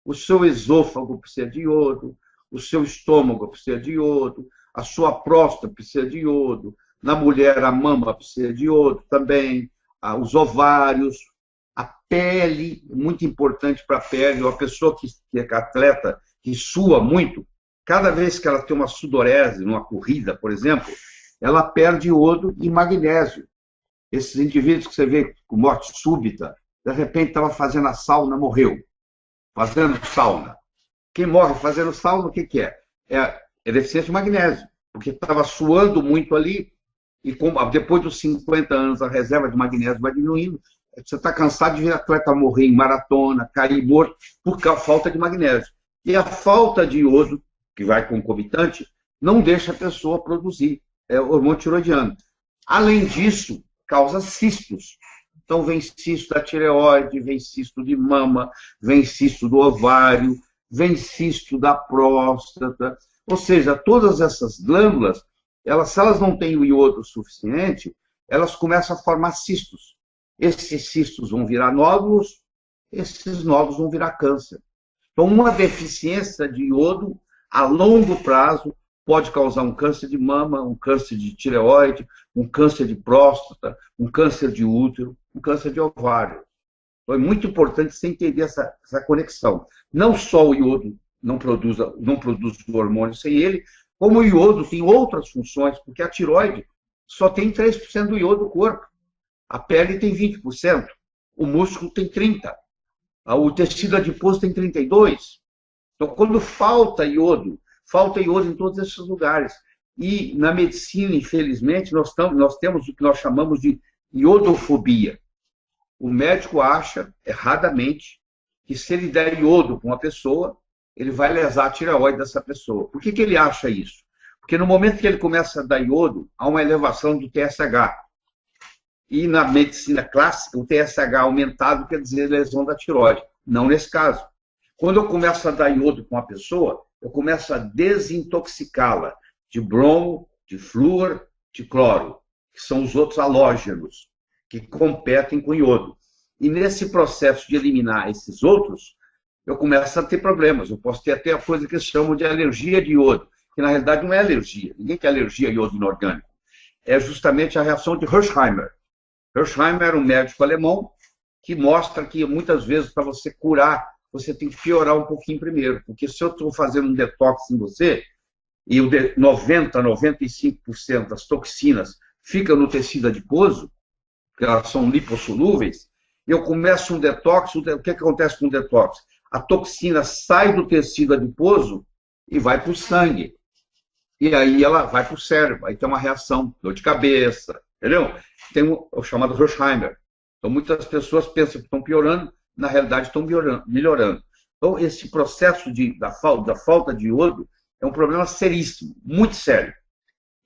o seu esôfago precisa de iodo, o seu estômago precisa de iodo, a sua próstata precisa de iodo, na mulher a mama precisa de iodo também, os ovários, a pele, muito importante para a pele, uma pessoa que é atleta, que sua muito, cada vez que ela tem uma sudorese, numa corrida, por exemplo, ela perde iodo e magnésio. Esses indivíduos que você vê com morte súbita, de repente estava fazendo a sauna, morreu. Fazendo sauna. Quem morre fazendo sauna, o que, que é? É deficiência de magnésio, porque estava suando muito ali, e depois dos 50 anos a reserva de magnésio vai diminuindo. Você está cansado de ver atleta morrer em maratona, cair morto, por falta de magnésio. E a falta de iodo, que vai concomitante, não deixa a pessoa produzir hormônio tiroidiano. Além disso, causa cistos. Então, vem cisto da tireoide, vem cisto de mama, vem cisto do ovário, vem cisto da próstata. Ou seja, todas essas glândulas, se elas não têm o iodo suficiente, elas começam a formar cistos. Esses cistos vão virar nódulos, esses nódulos vão virar câncer. Então, uma deficiência de iodo, a longo prazo, pode causar um câncer de mama, um câncer de tireoide, um câncer de próstata, um câncer de útero, um câncer de ovário. Então, é muito importante você entender essa conexão. Não só o iodo não produz o hormônio sem ele, como o iodo tem outras funções, porque a tireoide só tem 3% do iodo do corpo. A pele tem 20%, o músculo tem 30%, o tecido adiposo tem 32%. Então, quando falta iodo em todos esses lugares. E na medicina, infelizmente, nós temos o que nós chamamos de iodofobia. O médico acha, erradamente, que se ele der iodo para uma pessoa, ele vai lesar a tireoide dessa pessoa. Por que ele acha isso? Porque no momento que ele começa a dar iodo, há uma elevação do TSH. E na medicina clássica, o TSH aumentado quer dizer lesão da tireoide. Não nesse caso. Quando eu começo a dar iodo para uma pessoa, eu começo a desintoxicá-la de bromo, de flúor, de cloro, que são os outros halógenos que competem com iodo. E nesse processo de eliminar esses outros, eu começo a ter problemas. Eu posso ter até a coisa que eles chamam de alergia de iodo, que na realidade não é alergia. Ninguém tem alergia a iodo inorgânico. É justamente a reação de Hersheimer. Hersheimer era um médico alemão que mostra que muitas vezes para você curar, você tem que piorar um pouquinho primeiro. Porque se eu estou fazendo um detox em você, e 90% a 95% das toxinas ficam no tecido adiposo, porque elas são lipossolúveis, eu começo um detox, o que acontece com o detox? A toxina sai do tecido adiposo e vai para o sangue. E aí ela vai para o cérebro. Aí tem uma reação, dor de cabeça, entendeu? Tem o chamado Hersheimer. Então muitas pessoas pensam que estão piorando, na realidade estão melhorando. Então, esse processo da falta de iodo é um problema seríssimo, muito sério.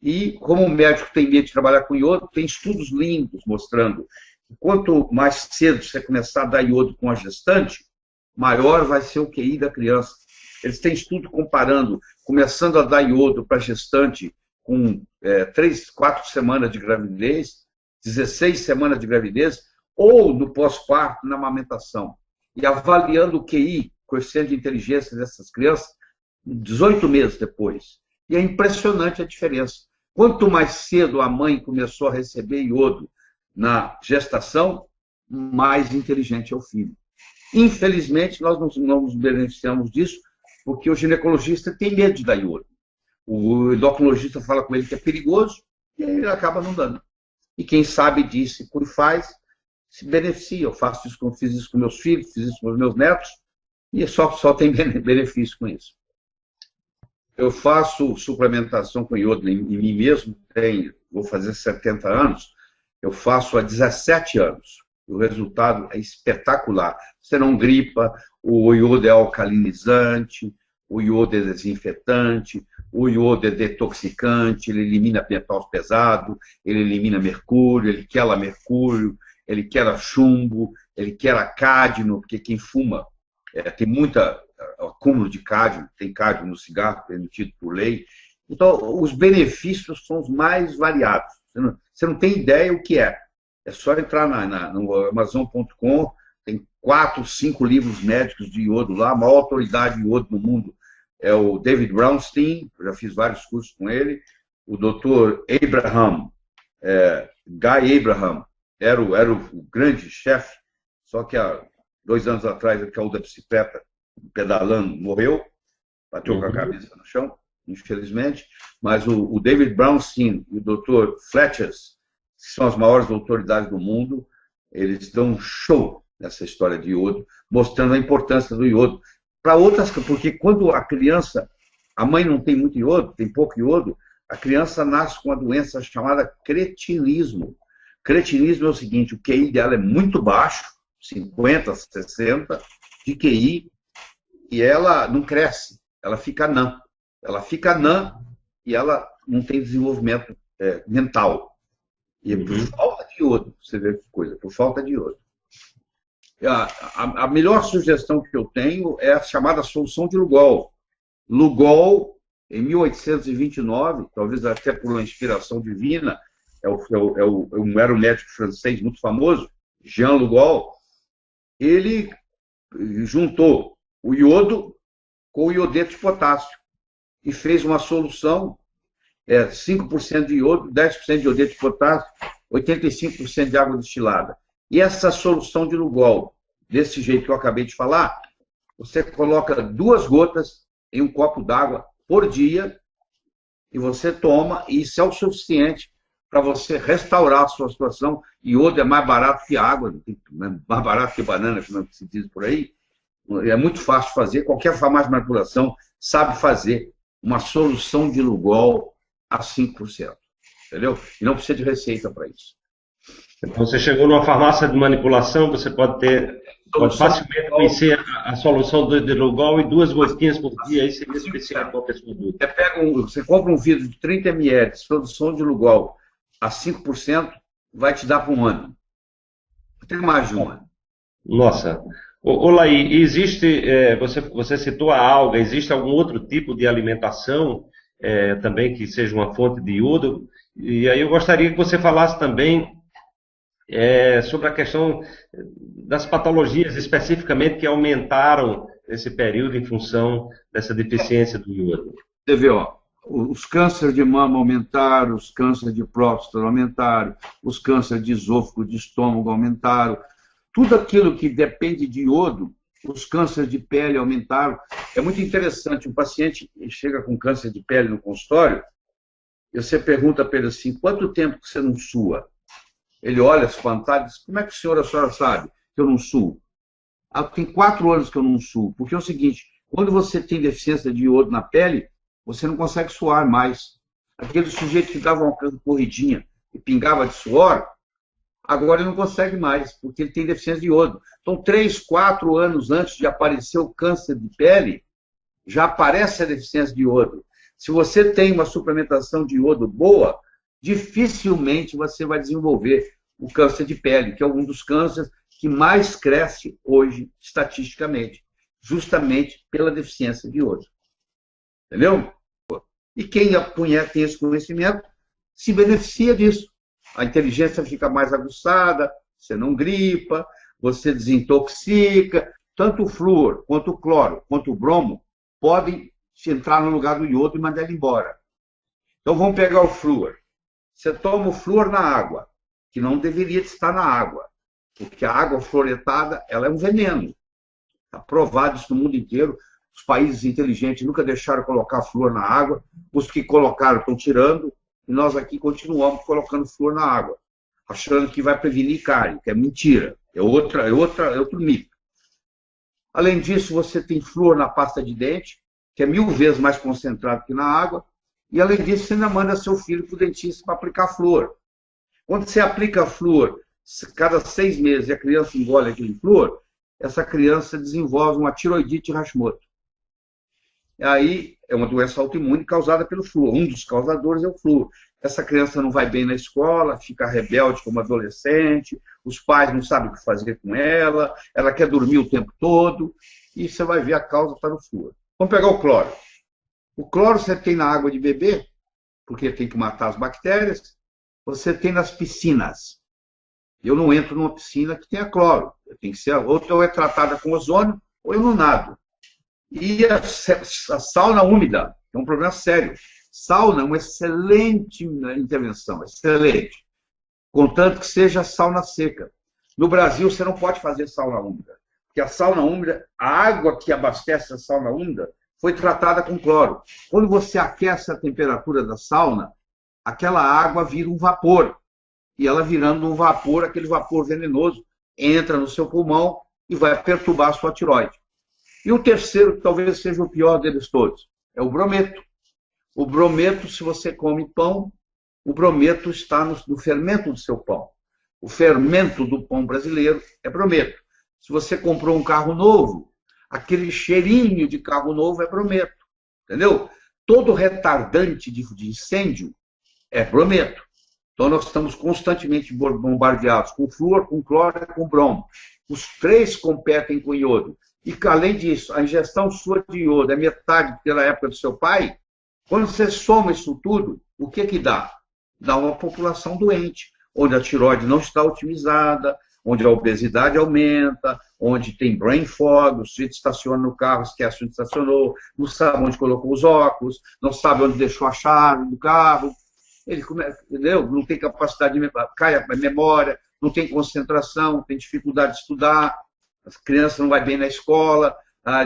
E, como o médico tem medo de trabalhar com iodo, tem estudos lindos mostrando que quanto mais cedo você começar a dar iodo com a gestante, maior vai ser o QI da criança. Eles têm estudo comparando, começando a dar iodo para gestante com 3, 4 semanas de gravidez, 16 semanas de gravidez, ou no pós-parto, na amamentação, e avaliando o QI, coeficiente de inteligência dessas crianças, 18 meses depois. E é impressionante a diferença. Quanto mais cedo a mãe começou a receber iodo na gestação, mais inteligente é o filho. Infelizmente, nós não nos beneficiamos disso, porque o ginecologista tem medo de dar iodo. O endocrinologista fala com ele que é perigoso, e aí ele acaba não dando. E quem sabe disso e faz, se beneficia. Eu fiz isso com meus filhos, fiz isso com os meus netos, e só tem benefício com isso. Eu faço suplementação com iodo em mim mesmo, vou fazer 70 anos, eu faço há 17 anos. O resultado é espetacular. Você não gripa, o iodo é alcalinizante, o iodo é desinfetante, o iodo é detoxicante, ele elimina metal pesado, ele elimina mercúrio, ele quela mercúrio, ele quela chumbo, ele quela cádmio, porque quem fuma tem muito acúmulo de cádmio, tem cádmio no cigarro, permitido por lei. Então, os benefícios são os mais variados. Você não tem ideia o que é. É só entrar no Amazon.com, tem 4, 5 livros médicos de iodo lá, a maior autoridade de iodo no mundo é o David Brownstein, eu já fiz vários cursos com ele, o Dr. Abraham, Guy Abraham, era o grande chefe, só que há 2 anos atrás ele caiu da bicicleta, pedalando, morreu, bateu com a cabeça no chão, infelizmente, mas o David Brownstein e o Dr. Fletchers, que são as maiores autoridades do mundo, eles dão um show nessa história de iodo, mostrando a importância do iodo. Para outras, porque quando a criança, a mãe não tem muito iodo, tem pouco iodo, a criança nasce com uma doença chamada cretinismo. Cretinismo é o seguinte, o QI dela é muito baixo, 50, 60 de QI, e ela não cresce, ela fica anã. Ela fica anã e ela não tem desenvolvimento mental. E é por falta de iodo, você vê que coisa, por falta de iodo. A melhor sugestão que eu tenho é a chamada solução de Lugol. Lugol, em 1829, talvez até por uma inspiração divina, era um médico francês muito famoso, Jean Lugol, ele juntou o iodo com o iodeto de potássio e fez uma solução, 5% de iodo, 10% de iodeto de potássio, 85% de água destilada. E essa solução de Lugol, desse jeito que eu acabei de falar, você coloca 2 gotas em um copo d'água por dia e você toma, e isso é o suficiente para você restaurar a sua situação. Iodo é mais barato que água, mais barato que banana, como se diz por aí. É muito fácil de fazer, qualquer farmácia de manipulação sabe fazer uma solução de Lugol a 5%. Entendeu? E não precisa de receita para isso. Então, você chegou numa farmácia de manipulação, você pode facilmente conhecer a solução de Lugol e 2 gotinhas por dia, aí seria especial para a pessoa adulta. Você compra um vidro de 30 ml de solução de Lugol a 5%, vai te dar por um ano. Tem mais de um ano. Nossa. Laí, existe, você citou a alga, existe algum outro tipo de alimentação também que seja uma fonte de iodo? E aí eu gostaria que você falasse também sobre a questão das patologias especificamente que aumentaram nesse período em função dessa deficiência do iodo. Você vê, os cânceres de mama aumentaram, os cânceres de próstata aumentaram, os cânceres de esôfago, de estômago aumentaram. Tudo aquilo que depende de iodo, os cânceres de pele aumentaram. É muito interessante, um paciente chega com câncer de pele no consultório, e você pergunta para ele assim, quanto tempo que você não sua? Ele olha espantado e diz, como é que a senhora sabe que eu não suo? Tem 4 anos que eu não suo, porque é o seguinte, quando você tem deficiência de iodo na pele, você não consegue suar mais. Aquele sujeito que dava uma corridinha e pingava de suor, agora ele não consegue mais, porque ele tem deficiência de iodo. Então, 3, 4 anos antes de aparecer o câncer de pele, já aparece a deficiência de iodo. Se você tem uma suplementação de iodo boa, dificilmente você vai desenvolver o câncer de pele, que é um dos cânceres que mais cresce hoje, estatisticamente, justamente pela deficiência de iodo. Entendeu? E quem tem esse conhecimento se beneficia disso. A inteligência fica mais aguçada, você não gripa, você desintoxica. Tanto o flúor, quanto o cloro, quanto o bromo podem entrar no lugar do iodo e mandar ele embora. Então vamos pegar o flúor. Você toma o flúor na água, que não deveria estar na água, porque a água fluoretada ela é um veneno. Está provado isso no mundo inteiro. Os países inteligentes nunca deixaram colocar flúor na água. Os que colocaram estão tirando. E nós aqui continuamos colocando flúor na água, achando que vai prevenir cárie, que é mentira. É outro mito. Além disso, você tem flúor na pasta de dente, que é 1000 vezes mais concentrado que na água. E, além disso, você ainda manda seu filho para o dentista para aplicar flúor. Quando você aplica flúor, cada 6 meses, e a criança engole aquele flúor, essa criança desenvolve uma tiroidite Hashimoto. E aí, é uma doença autoimune causada pelo flúor. Um dos causadores é o flúor. Essa criança não vai bem na escola, fica rebelde como adolescente, os pais não sabem o que fazer com ela, ela quer dormir o tempo todo, e você vai ver a causa está no flúor. Vamos pegar o cloro. O cloro você tem na água de beber, porque tem que matar as bactérias. Você tem nas piscinas. Eu não entro numa piscina que tenha cloro. Tem que ser, ou é tratada com ozônio, ou eu não nado. E a sauna úmida é um problema sério. Sauna é uma excelente intervenção, excelente. Contanto que seja sauna seca. No Brasil, você não pode fazer sauna úmida. Porque a sauna úmida, a água que abastece a sauna úmida, foi tratada com cloro. Quando você aquece a temperatura da sauna, aquela água vira um vapor. E ela virando um vapor, aquele vapor venenoso, entra no seu pulmão e vai perturbar a sua tireoide. E o terceiro, que talvez seja o pior deles todos, é o brometo. O brometo, se você come pão, o brometo está no fermento do seu pão. O fermento do pão brasileiro é brometo. Se você comprou um carro novo, aquele cheirinho de carro novo é brometo. Entendeu? Todo retardante de incêndio é brometo. Então, nós estamos constantemente bombardeados com flúor, com cloro e com bromo. Os três competem com iodo. E, além disso, a ingestão sua de iodo é metade pela época do seu pai. Quando você soma isso tudo, o que que dá? Dá uma população doente, onde a tireoide não está otimizada, onde a obesidade aumenta, onde tem brain fog, o sujeito estaciona no carro, esquece onde estacionou, não sabe onde colocou os óculos, não sabe onde deixou a chave do carro. Ele começa, entendeu? Não tem capacidade de cai a memória, não tem concentração, tem dificuldade de estudar, as crianças não vai bem na escola,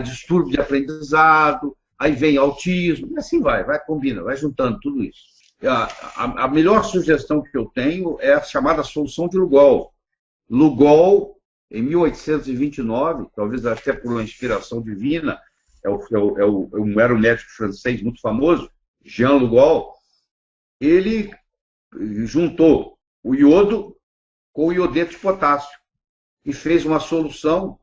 distúrbio de aprendizado, aí vem autismo, e assim vai combina, vai juntando tudo isso. A melhor sugestão que eu tenho é a chamada solução de Lugol. Lugol, em 1829, talvez até por uma inspiração divina, era um médico francês muito famoso, Jean Lugol, ele juntou o iodo com o iodeto de potássio e fez uma solução,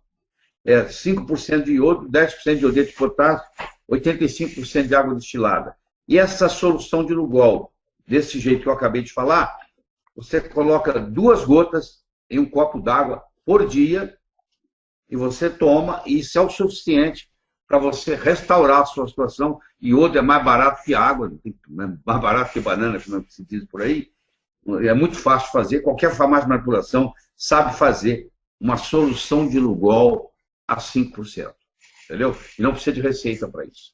5% de iodo, 10% de iodeto de potássio, 85% de água destilada. E essa solução de Lugol, desse jeito que eu acabei de falar, você coloca 2 gotas em um copo d'água por dia e você toma, e isso é o suficiente para você restaurar a sua situação. Iodo é mais barato que água, mais barato que banana, como se diz por aí. É muito fácil fazer, qualquer farmácia de manipulação sabe fazer uma solução de Lugol a 5%. Entendeu? E não precisa de receita para isso.